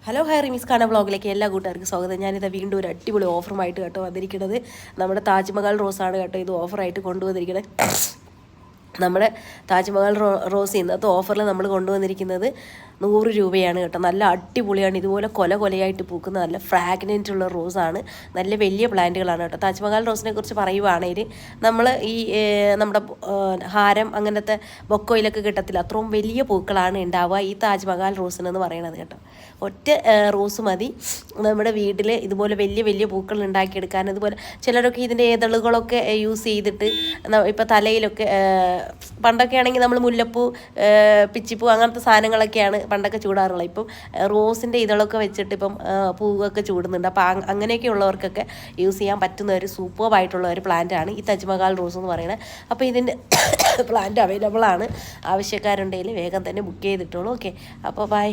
Hello hi റിമീസ് ഖാന വ്ളോഗിലേക്ക് എല്ലാ കൂട്ടുകാർക്കും സ്വാഗതം. ഞാനിത് വീണ്ടും ഒരു അടിപൊളി ഓഫറുമായിട്ട് കേട്ടോ വന്നിരിക്കുന്നത്. നമ്മുടെ താജ്മഹൽ റോസാണ് കേട്ടോ ഇത് ഓഫറായിട്ട് കൊണ്ടുവന്നിരിക്കുന്നത്. നമ്മുടെ താജ്മഹൽ റോസ് ഇന്നത്തെ ഓഫറിൽ നമ്മൾ കൊണ്ടുവന്നിരിക്കുന്നത് 100 രൂപയാണ് കേട്ടോ. നല്ല അടിപൊളിയാണ്. ഇതുപോലെ കൊലയായിട്ട് പൂക്കുന്ന നല്ല ഫ്രാഗ്രൻ്റ് ഉള്ള റോസാണ്. നല്ല വലിയ പ്ലാന്റുകളാണ് കേട്ടോ. താജ്മഹൽ റോസിനെ കുറിച്ച് പറയുവാണെങ്കിൽ നമ്മൾ ഈ നമ്മുടെ ഹാരം അങ്ങനത്തെ ബൊക്കോയിലൊക്കെ കിട്ടത്തില്ല, അത്രയും വലിയ പൂക്കളാണ് ഉണ്ടാവുക ഈ താജ്മഹൽ റോസിനെന്ന് പറയണത് കേട്ടോ. ഒറ്റ റോസ് മതി നമ്മുടെ വീട്ടിൽ ഇതുപോലെ വലിയ പൂക്കൾ ഉണ്ടാക്കിയെടുക്കാൻ. അതുപോലെ ചിലരൊക്കെ ഇതിൻ്റെ ഏതളുകളൊക്കെ യൂസ് ചെയ്തിട്ട് ഇപ്പോൾ തലയിലൊക്കെ പണ്ടൊക്കെ ആണെങ്കിൽ നമ്മൾ മുല്ലപ്പൂ പിച്ചിപ്പൂ അങ്ങനത്തെ സാധനങ്ങളൊക്കെയാണ് പണ്ടൊക്കെ ചൂടാറുള്ളത്. ഇപ്പം റോസിൻ്റെ ഇതളൊക്കെ വെച്ചിട്ട് ഇപ്പം പൂവൊക്കെ ചൂടുന്നുണ്ട്. അപ്പോൾ അങ്ങനെയൊക്കെ ഉള്ളവർക്കൊക്കെ യൂസ് ചെയ്യാൻ പറ്റുന്ന ഒരു സൂപ്പർബായിട്ടുള്ള ഒരു പ്ലാന്റാണ് ഈ താജ്മഹൽ റോസ് എന്ന് പറയുന്നത്. അപ്പോൾ ഇതിൻ്റെ പ്ലാന്റ് അവൈലബിൾ ആണ്. ആവശ്യക്കാരുണ്ടെങ്കിൽ വേഗം തന്നെ ബുക്ക് ചെയ്തിട്ടോളൂ. ഓക്കെ, അപ്പോൾ ബൈ.